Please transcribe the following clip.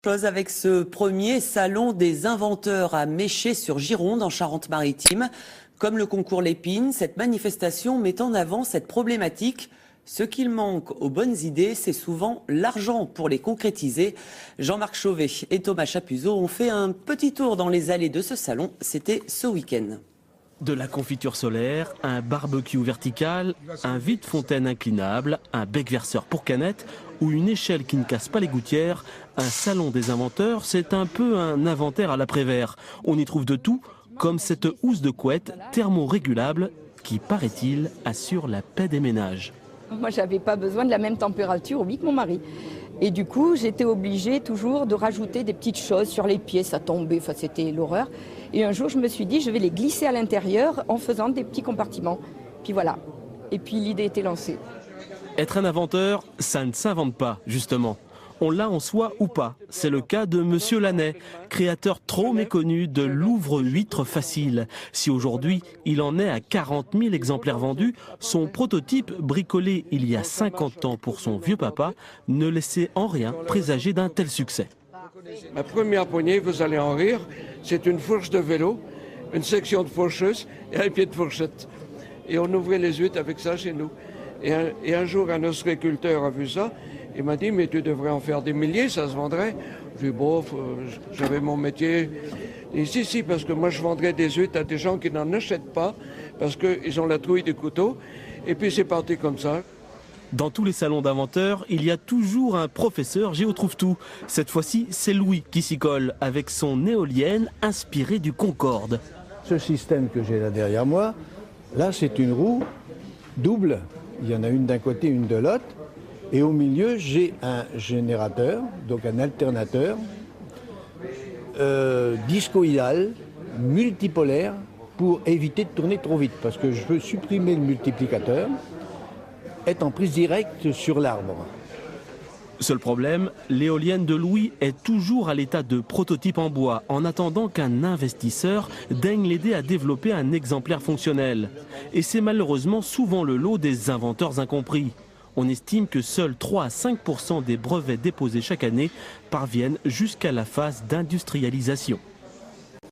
Chose avec ce premier salon des inventeurs à Méché-sur-Gironde en Charente-Maritime. Comme le concours Lépine, cette manifestation met en avant cette problématique. Ce qu'il manque aux bonnes idées, c'est souvent l'argent pour les concrétiser. Jean-Marc Chauvet et Thomas Chapuzot ont fait un petit tour dans les allées de ce salon. C'était ce week-end. De la confiture solaire, un barbecue vertical, un vide-fontaine inclinable, un bec-verseur pour canettes ou une échelle qui ne casse pas les gouttières, un salon des inventeurs, c'est un peu un inventaire à l'après-vert. On y trouve de tout, comme cette housse de couette thermorégulable qui, paraît-il, assure la paix des ménages. Moi, j'avais pas besoin de la même température au lit que mon mari. Et du coup, j'étais obligée toujours de rajouter des petites choses sur les pieds, ça tombait, enfin, c'était l'horreur. Et un jour, je me suis dit, je vais les glisser à l'intérieur en faisant des petits compartiments. Puis voilà. Et puis l'idée était lancée. Être un inventeur, ça ne s'invente pas, justement. On l'a en soi ou pas. C'est le cas de Monsieur Lannet, créateur trop méconnu de l'ouvre-huître facile. Si aujourd'hui, il en est à 40 000 exemplaires vendus, son prototype, bricolé il y a 50 ans pour son vieux papa, ne laissait en rien présager d'un tel succès. Ma première poignée, vous allez en rire, c'est une fourche de vélo, une section de fourcheuse et un pied de fourchette. Et on ouvrait les huîtres avec ça chez nous. Et un jour, un ostréiculteur a vu ça. Il m'a dit, mais tu devrais en faire des milliers, ça se vendrait. Je lui ai dit, bon, j'avais mon métier. Il dit, si, parce que moi, je vendrais des huîtres à des gens qui n'en achètent pas, parce qu'ils ont la trouille du couteau. Et puis, c'est parti comme ça. Dans tous les salons d'inventeurs, il y a toujours un professeur géotrouve-tout. Cette fois-ci, c'est Louis qui s'y colle, avec son éolienne inspirée du Concorde. Ce système que j'ai là derrière moi, là, c'est une roue double. Il y en a une d'un côté, une de l'autre. Et au milieu, j'ai un générateur, donc un alternateur, discoïdal, multipolaire, pour éviter de tourner trop vite. Parce que je veux supprimer le multiplicateur, être en prise directe sur l'arbre. Seul problème, l'éolienne de Louis est toujours à l'état de prototype en bois, en attendant qu'un investisseur daigne l'aider à développer un exemplaire fonctionnel. Et c'est malheureusement souvent le lot des inventeurs incompris. On estime que seuls 3 à 5% des brevets déposés chaque année parviennent jusqu'à la phase d'industrialisation.